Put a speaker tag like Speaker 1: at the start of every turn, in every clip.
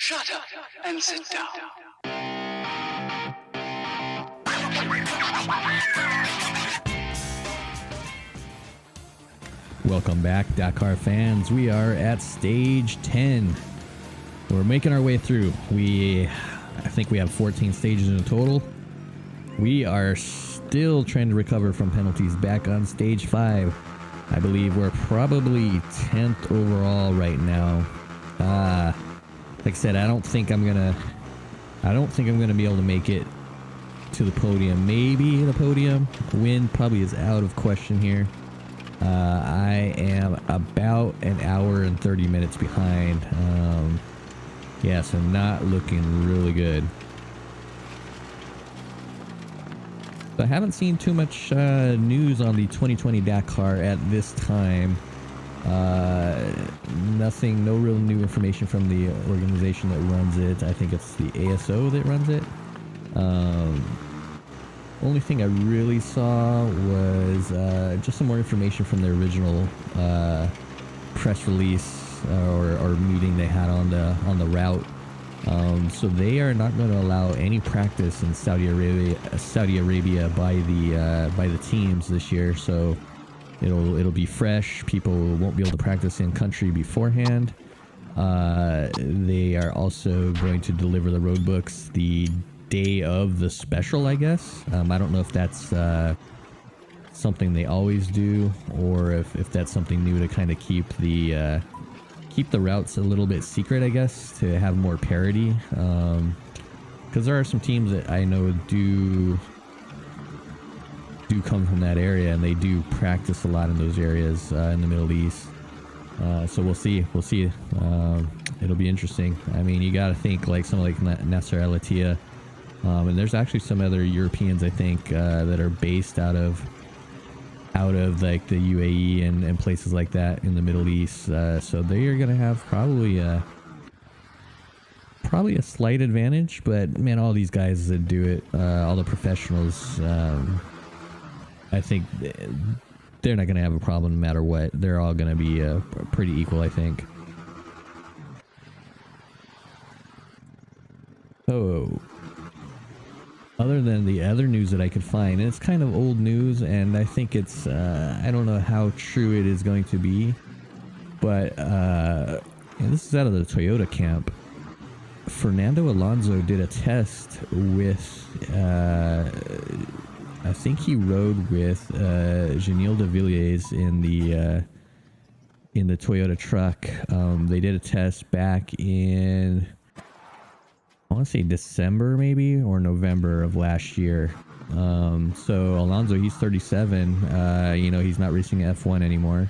Speaker 1: Shut up and sit down.
Speaker 2: Welcome back, Dakar fans. We are at stage 10. We're making our way through. I think we have 14 stages in total. We are still trying to recover from penalties back on stage 5. I believe we're probably 10th overall right now. Like I said, I don't think I'm gonna be able to make it to the podium. Maybe the podium win probably is out of question here. I am about an hour and 30 minutes behind. Yeah, so not looking really good. So I haven't seen too much news on the 2020 Dakar at this time. Nothing, no real new information from the organization that runs it. I think it's the ASO that runs it. Only thing I really saw was just some more information from the original press release or meeting they had on the route. So they are not going to allow any practice in Saudi Arabia by the teams this year. So it'll be fresh. People won't be able to practice in country beforehand. They are also going to deliver the road books the day of the special, I guess. I don't know if that's something they always do, or if that's something new to kind of keep the routes a little bit secret, I guess, to have more parity. Because there are some teams that I know do come from that area, and they do practice a lot in those areas in the Middle East. So we'll see. It'll be interesting. I mean, you got to think like someone like Nasser Al Attiyah. And there's actually some other Europeans, I think, that are based out of like the UAE and places like that in the Middle East. So they are going to have probably a slight advantage. But man, all these guys that do it, all the professionals, I think they're not going to have a problem no matter what. They're all going to be pretty equal, I think. Oh. Other than the other news that I could find, and it's kind of old news, and I think it's, I don't know how true it is going to be, but this is out of the Toyota camp. Fernando Alonso did a test with, I think he rode with Gilles de Villiers in the Toyota truck. They did a test back in, I want to say December maybe or November of last year. So Alonso, he's 37. He's not racing F1 anymore,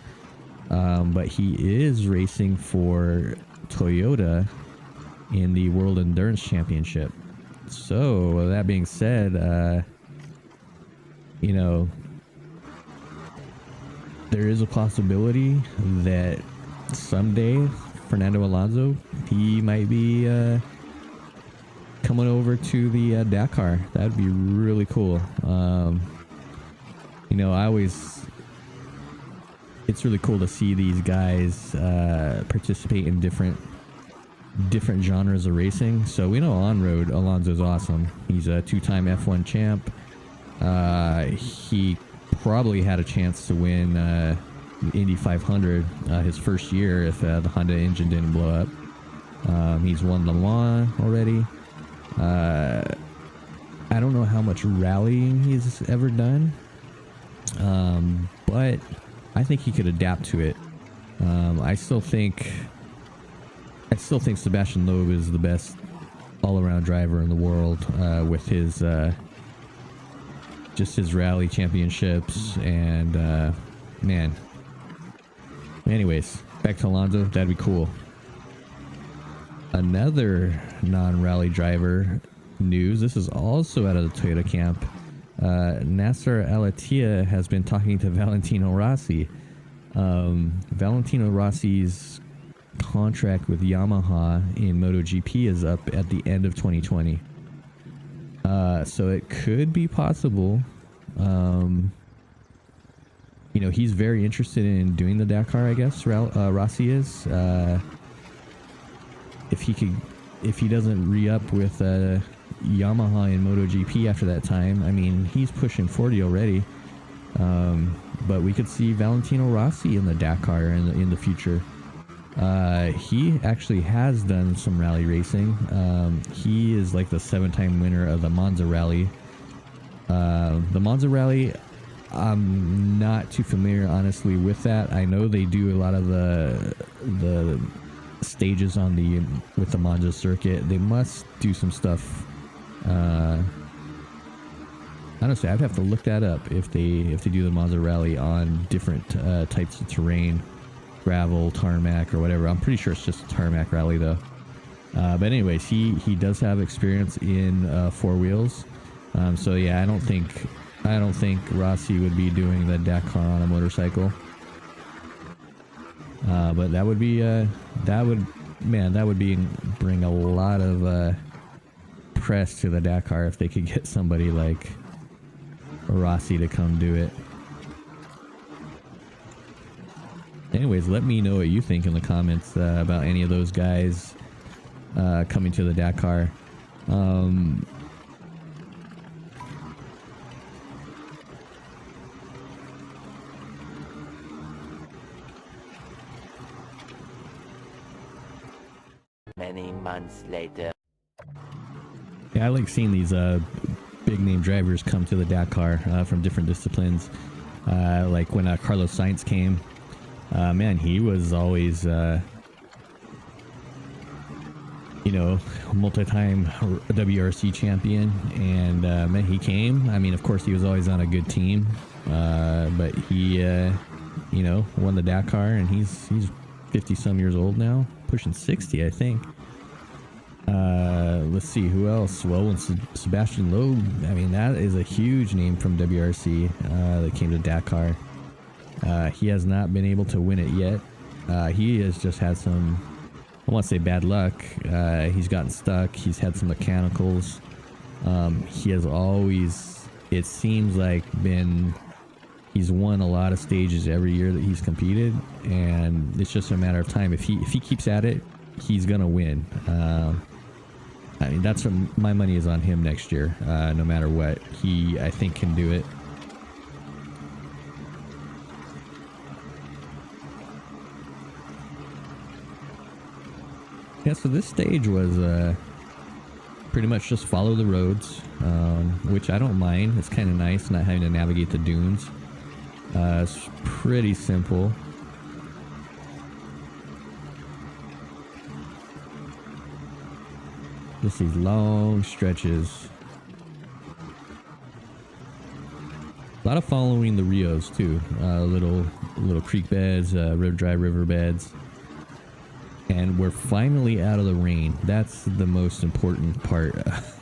Speaker 2: but he is racing for Toyota in the World Endurance Championship. So that being said, there is a possibility that someday Fernando Alonso, he might be coming over to the Dakar. That'd be really cool. It's really cool to see these guys participate in different genres of racing. So we know on road Alonso's awesome. He's a 2-time F1 champ. He probably had a chance to win Indy 500 his first year if the Honda engine didn't blow up. He's won Le Mans already. I don't know how much rallying he's ever done, but I think he could adapt to it. I still think Sebastian Loeb is the best all-around driver in the world, with his just his rally championships and man. Anyways, back to Alonso. That'd be cool. Another non-rally driver news. This is also out of the Toyota camp. Nasser Al Attiyah has been talking to Valentino Rossi. Valentino Rossi's contract with Yamaha in MotoGP is up at the end of 2020. So it could be possible. He's very interested in doing the Dakar, I guess. Rossi is. If he could if he doesn't re-up with Yamaha in MotoGP after that time, I mean, he's pushing 40 already. But we could see Valentino Rossi in the Dakar in the future. He actually has done some rally racing. He is like the 7-time winner of the Monza Rally. The Monza Rally, I'm not too familiar, honestly, with that. I know they do a lot of the stages with the Monza circuit. They must do some stuff. Honestly, I'd have to look that up if they do the Monza Rally on different types of terrain, gravel, tarmac, or whatever. I'm pretty sure it's just a tarmac rally though. But anyways, he does have experience in four wheels. So yeah, I don't think Rossi would be doing the Dakar on a motorcycle. But that would bring a lot of press to the Dakar if they could get somebody like Rossi to come do it. Anyways, let me know what you think in the comments about any of those guys coming to the Dakar.
Speaker 3: Many months later.
Speaker 2: Yeah, I like seeing these big name drivers come to the Dakar from different disciplines. Like when Carlos Sainz came, man, he was always, multi-time WRC champion. And man, he came. I mean, of course, he was always on a good team, but he, won the Dakar, and he's 50-some years old now, pushing 60, I think. Let's see who else. Well, when Sebastian Loeb, I mean, that is a huge name from WRC that came to Dakar. He has not been able to win it yet. He has just had some, I won't say bad luck. He's gotten stuck. He's had some mechanicals. He has always, it seems like, he's won a lot of stages every year that he's competed, and it's just a matter of time. If he keeps at it, he's gonna win. I mean, that's what my money is on him next year. No matter what, he, I think, can do it. Yeah, so this stage was pretty much just follow the roads, which I don't mind. It's kind of nice not having to navigate the dunes. It's pretty simple. Just these long stretches. A lot of following the Rios too. Little creek beds, dry river beds. And we're finally out of the rain. That's the most important part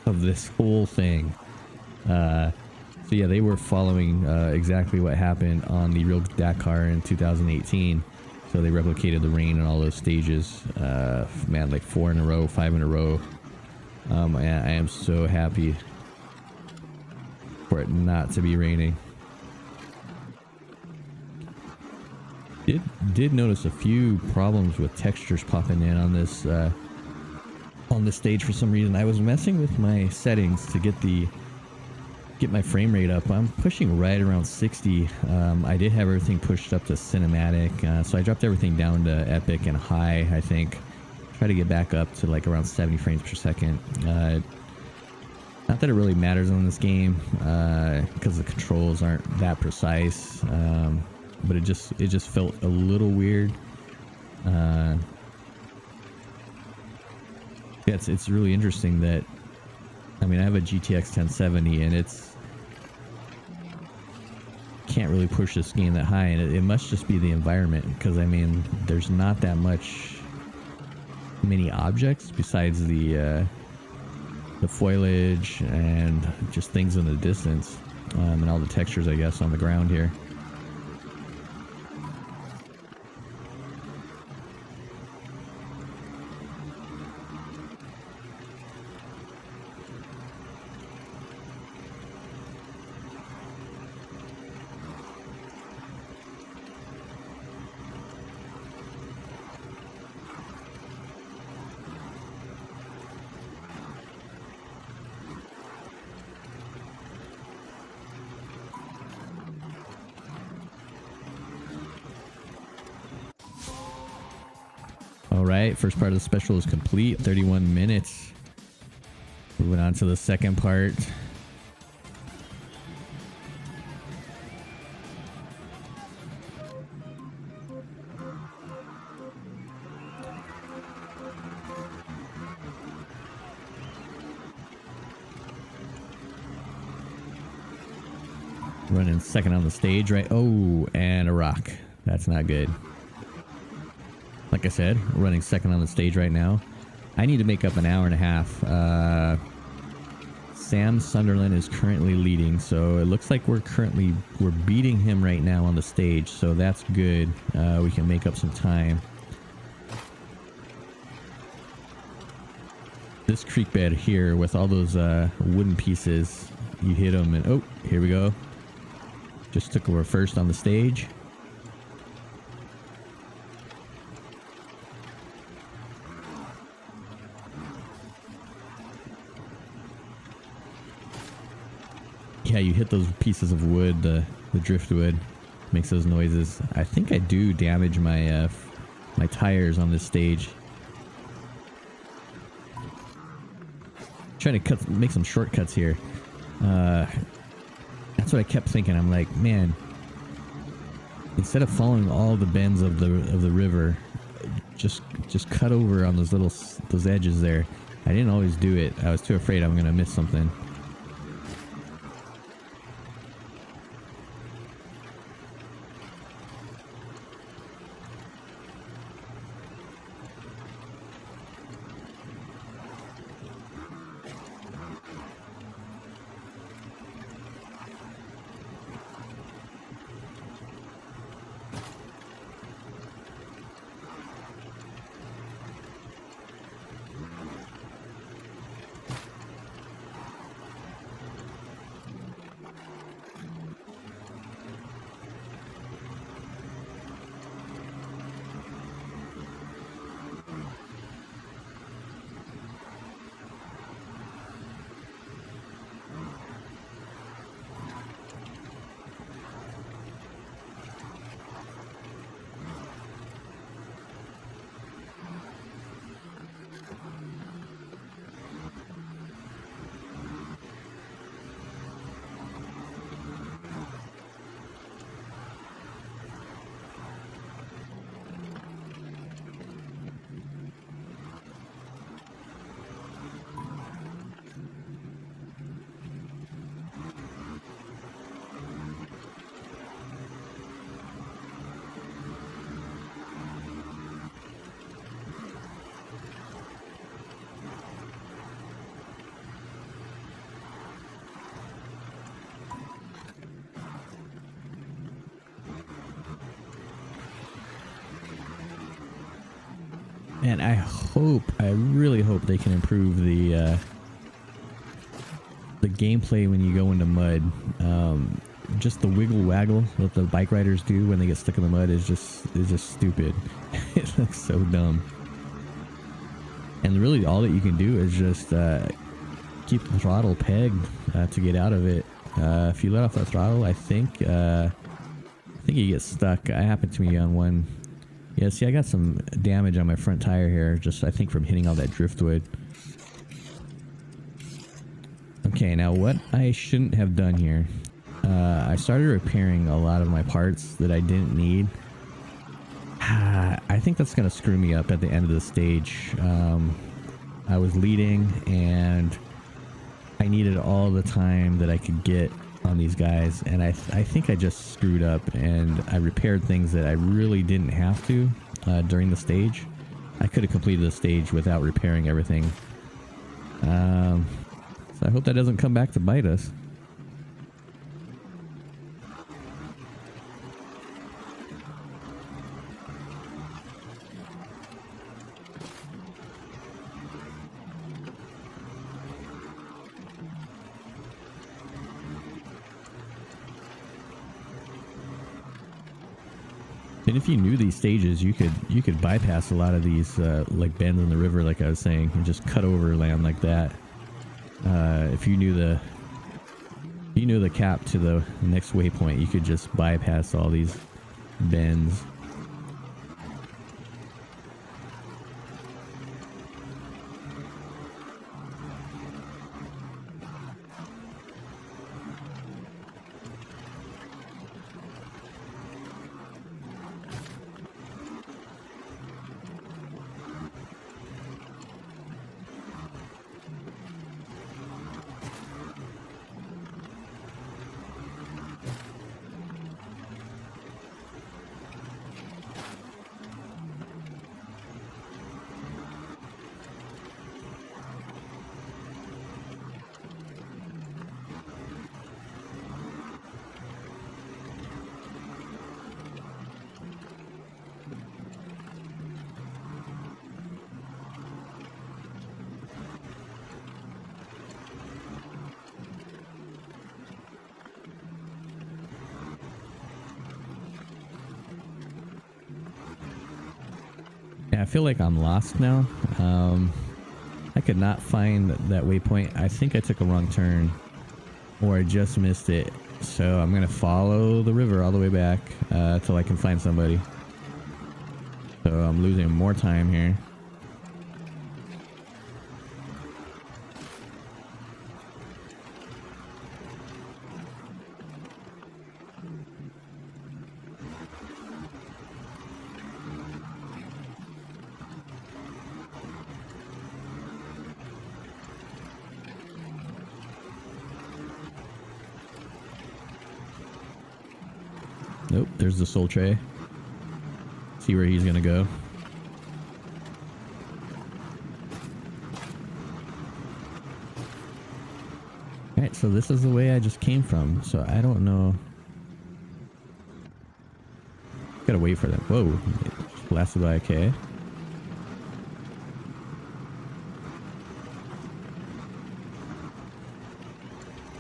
Speaker 2: of this whole thing. So yeah, they were following exactly what happened on the real Dakar in 2018. So they replicated the rain in all those stages. Man, like 4 in a row, 5 in a row. I am so happy for it not to be raining. Did notice a few problems with textures popping in on this stage for some reason. I was messing with my settings to get my frame rate up. I'm pushing right around 60. I did have everything pushed up to cinematic, so I dropped everything down to epic and high, I think. Try to get back up to like around 70 frames per second. Not that it really matters on this game, because the controls aren't that precise, but it just felt a little weird. Yeah, it's really interesting that, I mean, I have a GTX 1070 and can't really push this game that high, and it must just be the environment, because I mean, there's not that many objects besides the foliage and just things in the distance, and all the textures, I guess, on the ground here. right, first part of the special is complete. 31 minutes. Moving on to the second part. Running second on the stage, right? Oh, and a rock. That's not good. Like I said, running second on the stage right now. I need to make up an hour and a half. Sam Sunderland is currently leading, so it looks like we're beating him right now on the stage, so that's good. We can make up some time. This creek bed here with all those wooden pieces, you hit them and oh, here we go. Just took over first on the stage. Yeah, you hit those pieces of wood, the driftwood, makes those noises. I think I do damage my my tires on this stage. Trying to make some shortcuts here. That's what I kept thinking. I'm like, man, instead of following all the bends of the river, just cut over on those edges there. I didn't always do it. I was too afraid I'm gonna miss something. And I really hope they can improve the gameplay when you go into mud. Just the wiggle waggle that the bike riders do when they get stuck in the mud is just stupid. It looks so dumb. And really, all that you can do is just keep the throttle pegged to get out of it. If you let off the throttle, I think you get stuck. It happened to me on one. Yeah, see, I got some damage on my front tire here, just I think from hitting all that driftwood. Okay, now what I shouldn't have done here, I started repairing a lot of my parts that I didn't need. I think that's going to screw me up at the end of the stage. I was leading and I needed all the time that I could get on these guys, and I think I just screwed up and I repaired things that I really didn't have to during the stage. I could have completed the stage without repairing everything. So I hope that doesn't come back to bite us. And if you knew these stages, you could bypass a lot of these like bends in the river, like I was saying, and just cut over land like that. If you knew the cap to the next waypoint, you could just bypass all these bends. I feel like I'm lost now. I could not find that waypoint. I think I took a wrong turn, or I just missed it. So I'm gonna follow the river all the way back till I can find somebody. So I'm losing more time here. Nope, there's the soul tray. See where he's gonna go. Alright, so this is the way I just came from. So I don't know. Gotta wait for them. Whoa, just blasted by a K.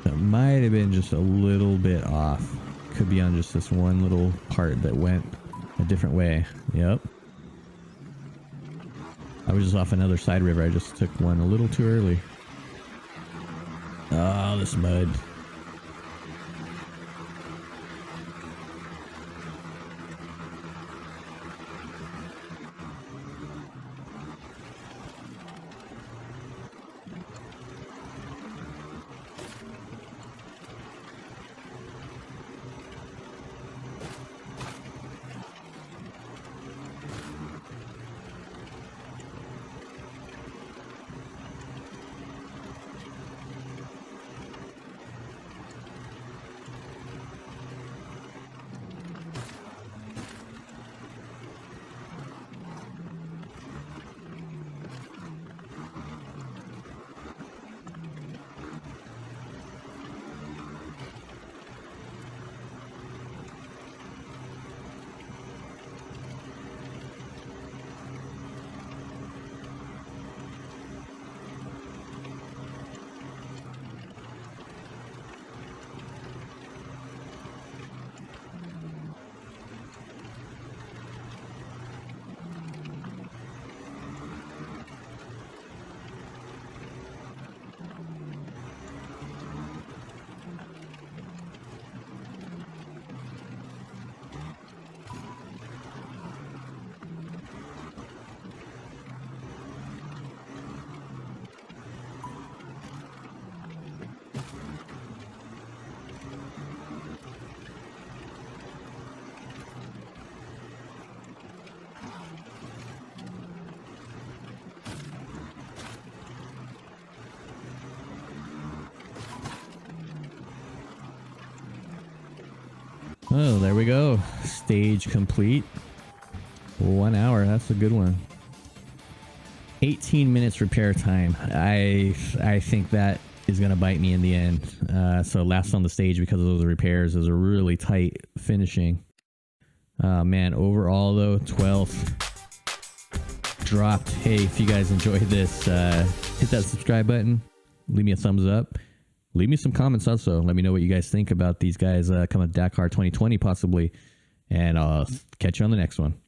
Speaker 2: That might have been just a little bit off. Could be on just this one little part that went a different way. Yep. I was just off another side river. I just took one a little too early. Oh, this mud. Oh, there we go. Stage complete. 1 hour. That's a good one. 18 minutes repair time. I think that is going to bite me in the end. So last on the stage because of those repairs. It was a really tight finishing. Man, overall though, 12th. Dropped. Hey, if you guys enjoyed this, hit that subscribe button. Leave me a thumbs up. Leave me some comments also. Let me know what you guys think about these guys coming to Dakar 2020 possibly. And I'll catch you on the next one.